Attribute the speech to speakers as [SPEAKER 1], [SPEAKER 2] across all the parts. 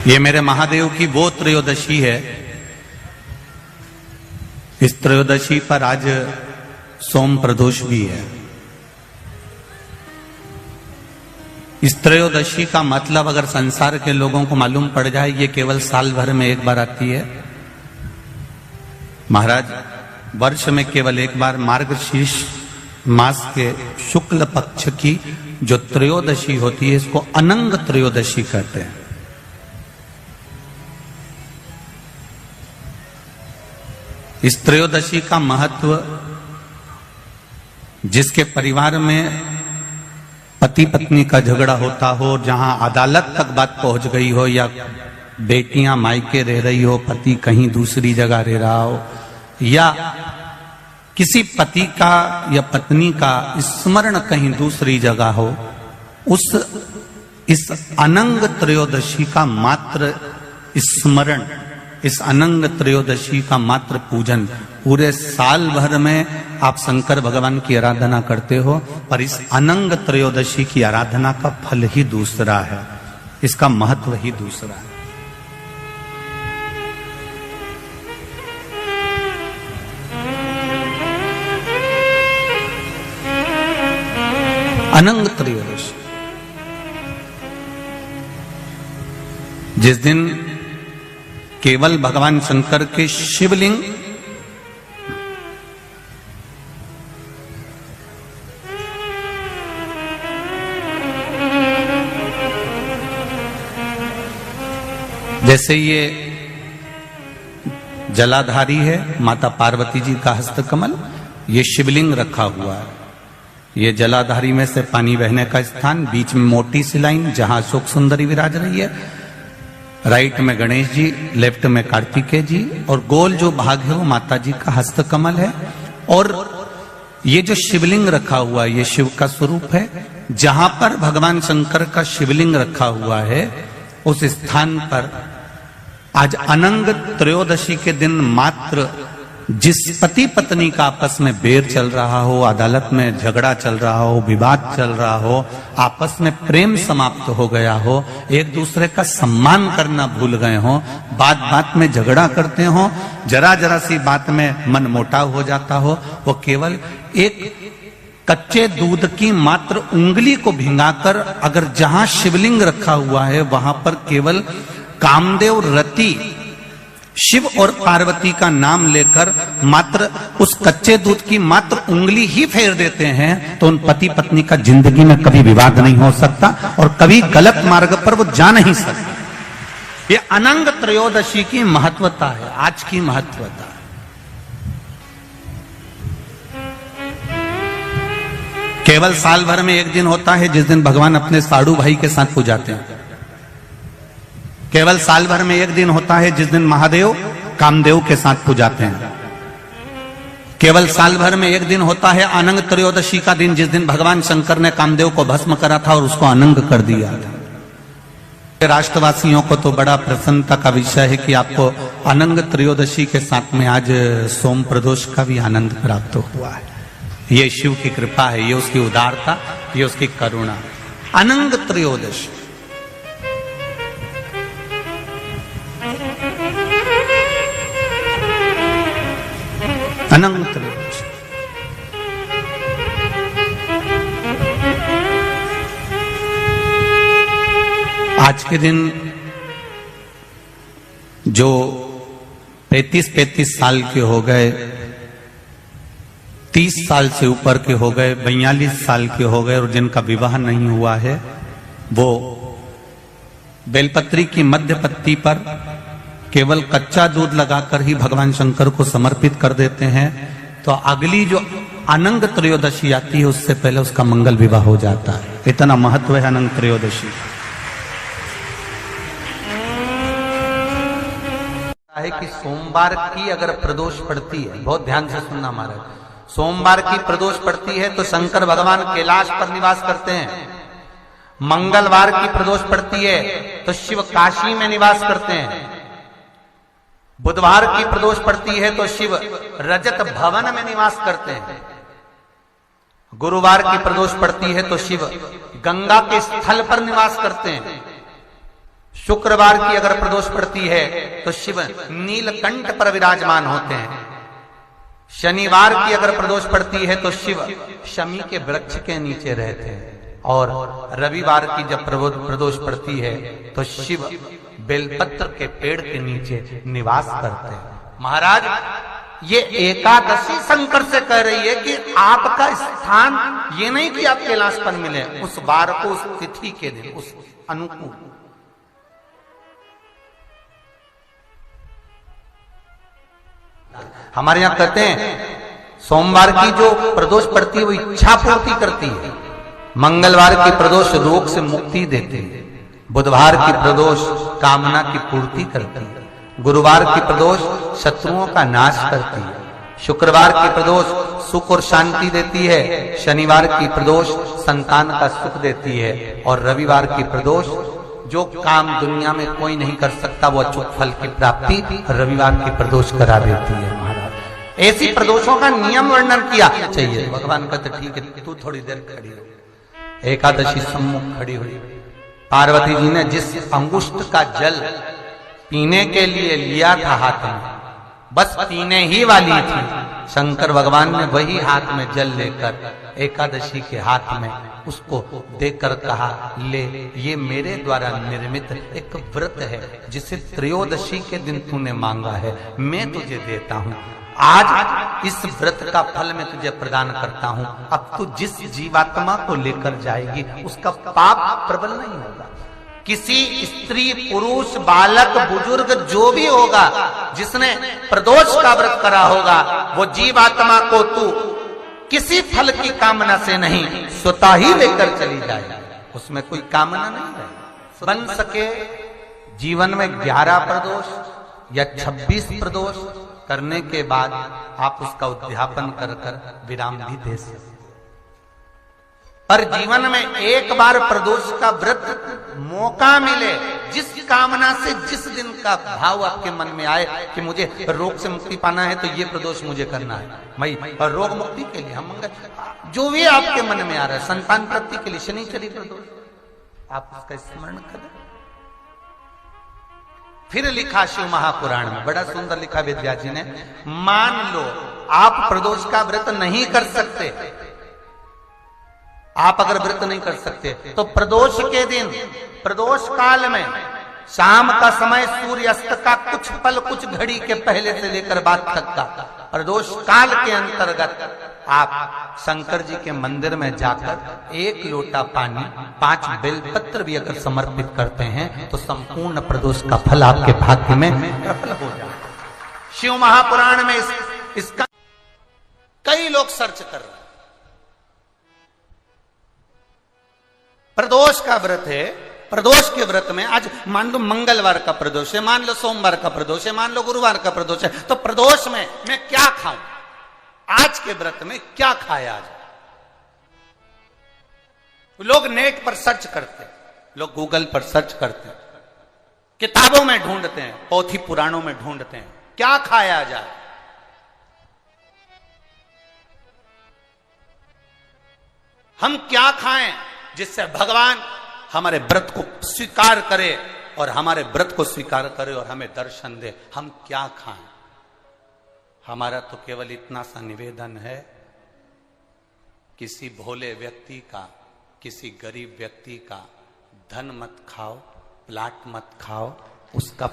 [SPEAKER 1] ये मेरे महादेव की वो त्रयोदशी है। इस त्रयोदशी पर आज सोम प्रदोष भी है। इस त्रयोदशी का मतलब अगर संसार के लोगों को मालूम पड़ जाए, ये केवल साल भर में एक बार आती है। महाराज, वर्ष में केवल एक बार मार्गशीर्ष मास के शुक्ल पक्ष की जो त्रयोदशी होती है, इसको अनंग त्रयोदशी कहते हैं। इस त्रयोदशी का महत्व, जिसके परिवार में पति पत्नी का झगड़ा होता हो, जहां अदालत तक बात पहुंच गई हो, या बेटियां मायके रह रही हो, पति कहीं दूसरी जगह रह रहा हो, या किसी पति का या पत्नी का स्मरण कहीं दूसरी जगह हो, इस अनंग त्रयोदशी का मात्र स्मरण, इस अनंग त्रयोदशी का मात्र पूजन, पूरे साल भर में आप शंकर भगवान की आराधना करते हो, पर इस अनंग त्रयोदशी की आराधना का फल ही दूसरा है, इसका महत्व ही दूसरा है। अनंग त्रयोदशी, जिस दिन केवल भगवान शंकर के शिवलिंग जैसे ये जलाधारी है, माता पार्वती जी का हस्तकमल, ये शिवलिंग रखा हुआ है। ये जलाधारी में से पानी बहने का स्थान, बीच में मोटी सी लाइन जहां अशोक सुंदरी विराज रही है, राइट में गणेश जी, लेफ्ट में कार्तिकेय जी, और गोल जो भाग है वो माता जी का हस्तकमल है। और ये जो शिवलिंग रखा हुआ है, ये शिव का स्वरूप है। जहां पर भगवान शंकर का शिवलिंग रखा हुआ है, उस स्थान पर आज अनंग त्रयोदशी के दिन मात्र जिस पति पत्नी का आपस में बैर चल रहा हो, अदालत में झगड़ा चल रहा हो, विवाद चल रहा हो, आपस में प्रेम समाप्त हो गया हो, एक दूसरे का सम्मान करना भूल गए हो, बात बात में झगड़ा करते हो, जरा जरा सी बात में मन मोटाव हो जाता हो, वो केवल एक कच्चे दूध की मात्र उंगली को भिंगाकर अगर जहां शिवलिंग रखा हुआ है वहां पर केवल कामदेव रति शिव और पार्वती का नाम लेकर मात्र उस कच्चे दूध की मात्र उंगली ही फेर देते हैं, तो उन पति पत्नी का जिंदगी में कभी विवाद नहीं हो सकता और कभी गलत मार्ग पर वो जा नहीं सकते। ये अनंग त्रयोदशी की महत्वता है, आज की महत्वता। केवल साल भर में एक दिन होता है जिस दिन भगवान अपने साड़ू भाई के साथ पूजाते हैं। केवल साल भर में एक दिन होता है जिस दिन महादेव कामदेव के साथ पूजाते हैं। केवल साल भर में एक दिन होता है अनंग त्रयोदशी का दिन, जिस दिन भगवान शंकर ने कामदेव को भस्म करा था और उसको अनंग कर दिया था। राष्ट्रवासियों को तो बड़ा प्रसन्नता का विषय है कि आपको अनंग त्रयोदशी के साथ में आज सोम प्रदोष का भी आनंद प्राप्त हुआ है। ये शिव की कृपा है, ये उसकी उदारता, ये उसकी करुणा। अनंग त्रयोदशी, अनंग त्रयोदशी। आज के दिन जो 35 साल के हो गए, 30 साल से ऊपर के हो गए, 42 साल के हो गए और जिनका विवाह नहीं हुआ है, वो बेलपत्री की मध्य पत्ती पर केवल कच्चा दूध लगाकर ही भगवान शंकर को समर्पित कर देते हैं, तो अगली जो अनंग त्रयोदशी आती है उससे पहले उसका मंगल विवाह हो जाता है। इतना महत्व है अनंग त्रयोदशी है कि सोमवार की अगर प्रदोष पड़ती है, बहुत ध्यान से सुनना महाराज, सोमवार की प्रदोष पड़ती है तो शंकर भगवान कैलाश पर निवास करते हैं। मंगलवार की प्रदोष पड़ती है तो शिव काशी में निवास करते हैं। बुधवार की प्रदोष पड़ती है तो शिव रजत भवन में निवास करते हैं। गुरुवार की प्रदोष पड़ती है तो शिव गंगा के स्थल पर निवास करते हैं। शुक्रवार की अगर प्रदोष पड़ती है तो शिव नीलकंठ पर विराजमान होते हैं। शनिवार की अगर प्रदोष पड़ती है तो शिव शमी के वृक्ष के नीचे रहते हैं। और रविवार की जब प्रदोष पड़ती है तो शिव बेलपत्र के पेड़ के नीचे निवास करते हैं। महाराज, ये एकादशी शंकर से कह रही है कि आपका स्थान ये नहीं कि आप कैलाश पर मिले, उस बार को, उस तिथि के दिन, उस अनुकूल। हमारे यहां कहते हैं सोमवार की जो प्रदोष पड़ती है वो इच्छा पूर्ति करती है, मंगलवार की प्रदोष रोग से मुक्ति देती है, बुधवार की प्रदोष कामना की पूर्ति करती है, गुरुवार की प्रदोष शत्रुओं का नाश करती है, शुक्रवार की प्रदोष सुख और शांति देती है, शनिवार की प्रदोष संतान का सुख देती है, और रविवार की प्रदोष जो काम दुनिया में कोई नहीं कर सकता वो अचूक फल की प्राप्ति रविवार की प्रदोष करा देती है। महाराज, ऐसी प्रदोषों का नियम वर्णन किया चाहिए। भगवान कहते ठीक है, तू थोड़ी देर खड़ी हो। एकादशी सम्मुख खड़ी हुई, पार्वती जी ने जिस अंगुष्ठ का जल पीने के लिए लिया था हाथ में, बस पीने ही वाली थी, शंकर भगवान ने वही हाथ में जल लेकर एकादशी के हाथ में उसको देकर कहा, ले, ये मेरे द्वारा निर्मित एक व्रत है जिसे त्रयोदशी के दिन तूने मांगा है, मैं तुझे देता हूं। आज इस व्रत का फल मैं तुझे प्रदान करता हूं। अब तू जिस जीवात्मा को लेकर जाएगी उसका पाप प्रबल नहीं होगा। किसी स्त्री, पुरुष, बालक, बुजुर्ग जो भी होगा जिसने प्रदोष का व्रत करा होगा, वो जीवात्मा को तू किसी फल की कामना से नहीं, स्वतः ही लेकर चली जाए, उसमें कोई कामना नहीं है। बन सके जीवन में 11 प्रदोष या 26 प्रदोष करने के बाद आप उसका उद्यापन कर विराम भी दे सकते, पर जीवन में एक बार प्रदोष का व्रत मौका मिले, जिस कामना से, जिस दिन का भाव आपके मन में आए कि मुझे रोग से मुक्ति पाना है तो ये प्रदोष मुझे करना है, मैं और रोग मुक्ति के लिए, हम मंगल, जो भी आपके मन में आ रहा है, संतान प्राप्ति के लिए शनिचरी प्रदोष, आप उसका स्मरण करें। फिर लिखा शिव महापुराण में, बड़ा सुंदर लिखा वेदव्यास जी ने, मान लो आप प्रदोष का व्रत नहीं कर सकते, आप अगर व्रत नहीं कर सकते तो प्रदोष के दिन, प्रदोष काल में शाम का समय, सूर्यास्त का कुछ पल, कुछ घड़ी के पहले से लेकर बाद तक का प्रदोष काल के अंतर्गत आप शंकर जी के मंदिर में जाकर 1 लोटा पानी, 5 बेलपत्र भी अगर समर्पित करते हैं तो संपूर्ण प्रदोष का फल आपके भाग्य में प्रबल हो जाए। शिव महापुराण में इसका कई लोग सर्च कर रहे हैं। प्रदोष का व्रत है, प्रदोष के व्रत में आज मान लो मंगलवार का प्रदोष है, मान लो सोमवार का प्रदोष है, मान लो गुरुवार का प्रदोष है, तो प्रदोष में मैं क्या खाऊं, आज के व्रत में क्या खाया जाए। लोग नेट पर सर्च करते हैं, लोग गूगल पर सर्च करते हैं, किताबों में ढूंढते हैं, पोथी पुराणों में ढूंढते हैं, क्या खाया जाए। हम क्या खाएं जिससे भगवान हमारे व्रत को स्वीकार करे और हमारे व्रत को स्वीकार करे और हमें दर्शन दे। हम क्या खाएं? हमारा तो केवल इतना सा निवेदन है, किसी भोले व्यक्ति का, किसी गरीब व्यक्ति का धन मत खाओ, प्लाट मत खाओ, उसका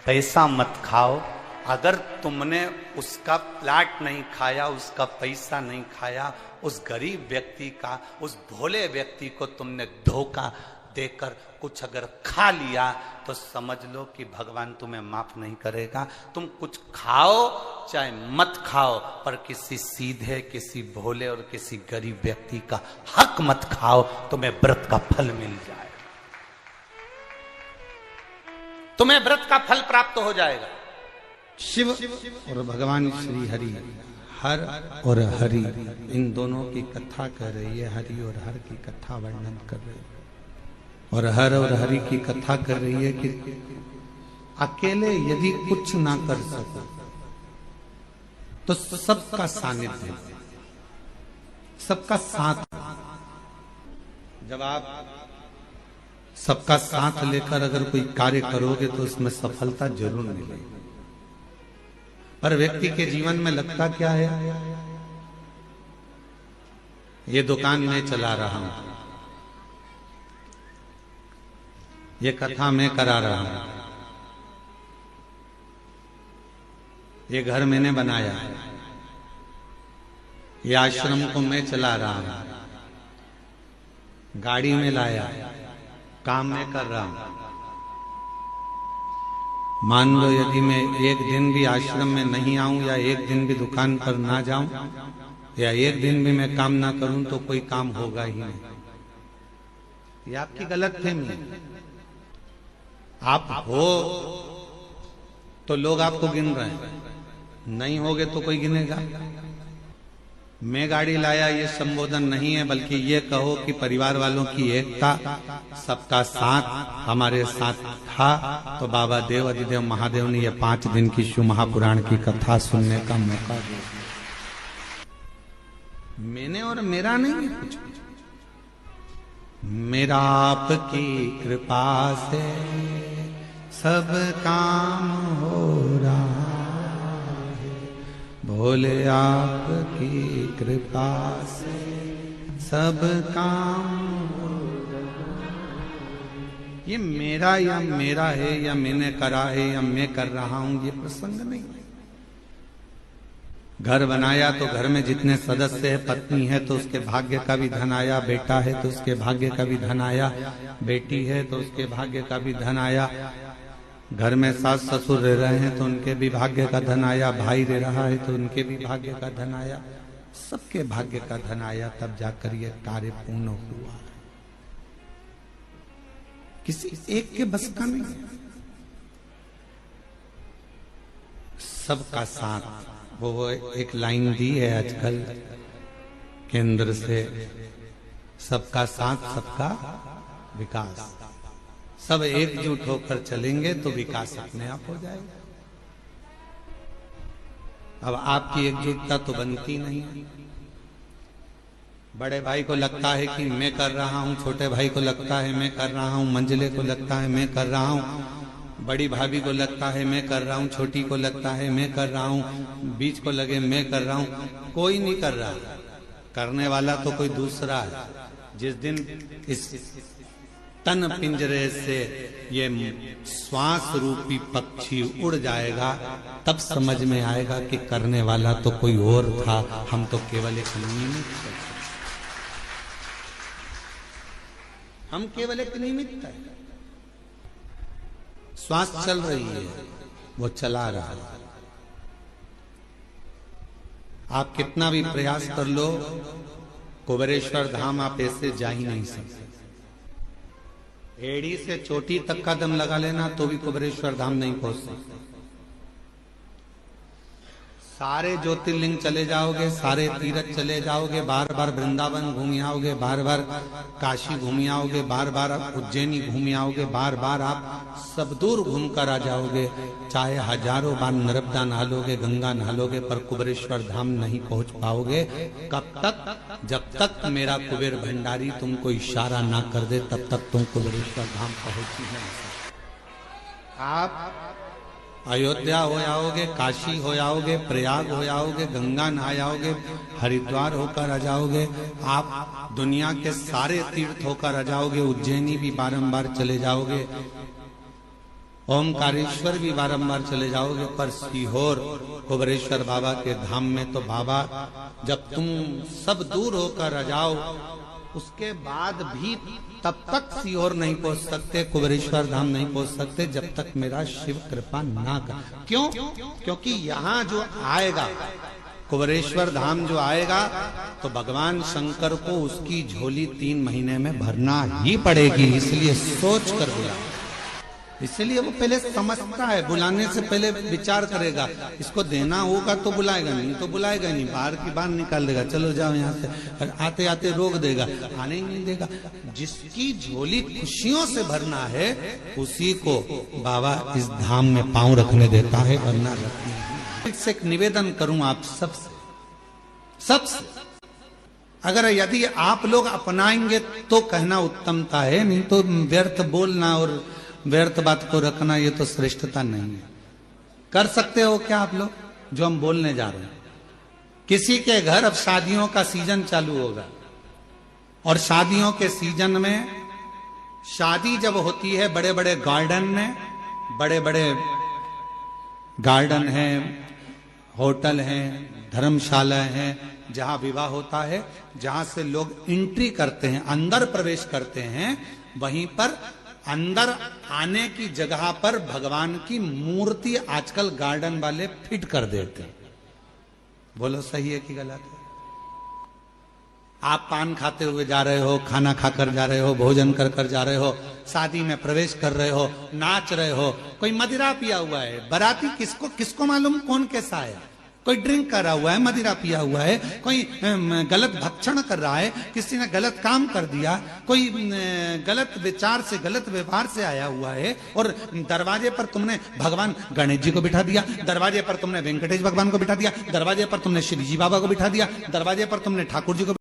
[SPEAKER 1] पैसा मत खाओ। अगर तुमने उसका प्लाट नहीं खाया, उसका पैसा नहीं खाया, उस गरीब व्यक्ति का, उस भोले व्यक्ति को तुमने धोखा देकर कुछ अगर खा लिया तो समझ लो कि भगवान तुम्हें माफ नहीं करेगा। तुम कुछ खाओ चाहे मत खाओ, पर किसी सीधे, किसी भोले और किसी गरीब व्यक्ति का हक मत खाओ, तुम्हें व्रत का फल मिल जाए, तुम्हें व्रत का फल प्राप्त हो जाएगा। शिव और भगवान श्री हरि, हर और हरि, इन दोनों की कथा कर रही है। हरि और हर की कथा वर्णन कर रही है, और हर और हरि की कथा कर रही है कि अकेले यदि कुछ ना कर सको तो सबका सानिध्य, सबका साथ। जब आप सबका साथ लेकर अगर कोई कार्य करोगे तो उसमें सफलता जरूर मिलेगी। पर व्यक्ति के जीवन में लगता क्या है, ये दुकान मैं चला रहा हूं, ये कथा मैं करा रहा हूं, ये घर मैंने बनाया, ये आश्रम को मैं चला रहा हूं, गाड़ी में लाया, काम मैं कर रहा हूं। मान लो यदि मैं एक दिन भी आश्रम में नहीं आऊं या एक दिन भी दुकान पर ना जाऊं या एक दिन भी मैं काम ना करूं तो कोई काम होगा ही नहीं। ये आपकी गलतफहमी है। आप हो तो लोग आपको गिन रहे हैं, नहीं होगे तो कोई गिनेगा। मैं गाड़ी लाया ये संबोधन नहीं है, बल्कि ये कहो कि परिवार वालों की एकता, सबका साथ हमारे साथ था। तो बाबा देव अधिदेव महादेव ने ये 5 दिन की शिव महापुराण की कथा सुनने का मौका दिया। मैंने और मेरा नहीं है कुछ, मेरा आपकी कृपा से सब काम हो रहा, भोले आपकी कृपा से सब काम हो रहा। ये मेरा है या मैंने करा है या मैं कर रहा हूं, ये प्रसंग नहीं। घर बनाया तो घर में जितने सदस्य है, पत्नी है तो उसके भाग्य का भी धन आया, बेटा है तो उसके भाग्य का भी धन आया, बेटी है तो उसके भाग्य का भी धन आया, घर में सास ससुर रह रहे हैं तो उनके भी भाग्य का धन आया, भाई रह रहा है तो उनके भी भाग्य का धन आया, सबके भाग्य का धन आया, तब जाकर यह कार्य पूर्ण हुआ। किसी एक के बस का नहीं, सबका साथ। वो एक लाइन दी है आजकल केंद्र से, सबका साथ सबका विकास। सब एकजुट होकर चलेंगे तो विकास अपने आप हो जाएगा। अब आपकी एकजुटता तो बनती नहीं है। बड़े भाई को लगता है कि मैं कर रहा हूं, छोटे भाई को लगता है मैं कर रहा हूं, मंझले को लगता है मैं कर रहा हूं, बड़ी भाभी को लगता है मैं कर रहा हूं, छोटी को लगता है मैं कर रहा हूं, बीच को लगे मैं कर रहा हूं। कोई नहीं कर रहा, करने वाला तो कोई दूसरा है। जिस दिन इस तन पिंजरे से ये श्वास रूपी पक्षी उड़ जाएगा, तब समझ में आएगा कि करने वाला तो कोई और था, हम तो केवल एक निमित्त थे। हम केवल एक निमित्त है। श्वास चल रही है, वो चला रहा है। आप कितना भी प्रयास कर लो, कुबेरेश्वर धाम आप ऐसे जा ही नहीं सकते। एड़ी से चोटी तक का दम लगा लेना तो भी कुबेरेश्वर धाम नहीं पहुंच सकते। सारे ज्योतिर्लिंग चले जाओगे, सारे तीर्थ चले जाओगे, बार बार वृंदावन घूम आओगे, बार बार काशी घूम आओगे, बार बार उज्जैनी घूम आओगे, बार बार आप सब दूर घूम कर आ जाओगे, चाहे हजारों बार नर्मदा नहा लोगे, गंगा नहा लोगे, पर कुबेरेश्वर धाम नहीं पहुंच पाओगे। कब तक? जब तक मेरा कुबेर भंडारी तुमको इशारा ना कर दे, तब तक तुम कुबेरेश्वर धाम पहुंच ही नहीं सकते। आप अयोध्या हो आओगे, काशी हो आओगे, प्रयाग हो आओगे, गंगा नहा आओगे, हरिद्वार होकर आ जाओगे, आप दुनिया के सारे तीर्थ होकर आ जाओगे, उज्जैनी भी बारंबार चले जाओगे, ओमकारेश्वर भी बारंबार चले जाओगे, पर सीहोर कुबेरेश्वर बाबा के धाम में तो बाबा जब तुम सब दूर होकर आ जाओ, उसके बाद भी तब तक सीहोर नहीं पहुंच सकते, कुबेरेश्वर धाम नहीं पहुंच सकते, जब तक मेरा शिव कृपा ना कर। क्यों? क्योंकि यहाँ जो आएगा, कुबेरेश्वर धाम जो आएगा, तो भगवान शंकर को उसकी झोली 3 महीने में भरना ही पड़ेगी। इसलिए सोच कर बुला, इसलिए वो पहले समझता है, बुलाने से पहले विचार करेगा, इसको देना होगा तो बुलाएगा, नहीं तो बुलाएगा नहीं, बाहर की बाहर निकाल देगा, चलो जाओ यहाँ से, आते आते रोक देगा, आने ही नहीं देगा। जिसकी झोली खुशियों से भरना है, उसी को बाबा इस धाम में पांव रखने देता है, वरना रखने। इससे एक निवेदन करूं आप सबसे, अगर यदि आप लोग अपनाएंगे तो कहना उत्तमता है, नहीं तो व्यर्थ बोलना और व्यर्थ बात को रखना ये तो श्रेष्ठता नहीं है। कर सकते हो क्या आप लोग जो हम बोलने जा रहे हैं? किसी के घर अब शादियों का सीजन चालू होगा और शादियों के सीजन में शादी जब होती है बड़े बड़े गार्डन में, बड़े बड़े गार्डन हैं, होटल हैं, धर्मशाला हैं, जहां विवाह होता है, जहां से लोग एंट्री करते हैं, अंदर प्रवेश करते हैं, वहीं पर अंदर आने की जगह पर भगवान की मूर्ति आजकल गार्डन वाले फिट कर देते हैं। बोलो सही है कि गलत है? आप पान खाते हुए जा रहे हो, खाना खाकर जा रहे हो, भोजन कर कर जा रहे हो, शादी में प्रवेश कर रहे हो, नाच रहे हो, कोई मदिरा पिया हुआ है, बाराती किसको मालूम कौन कैसा है, कोई ड्रिंक करा हुआ है, मदिरा पिया हुआ है, कोई गलत भक्षण कर रहा है, किसी ने गलत काम कर दिया, कोई गलत विचार से गलत व्यवहार से आया हुआ है, और दरवाजे पर तुमने भगवान गणेश जी को बिठा दिया, दरवाजे पर तुमने वेंकटेश भगवान को बिठा दिया, दरवाजे पर तुमने श्री जी बाबा को बिठा दिया, दरवाजे पर तुमने ठाकुर जी को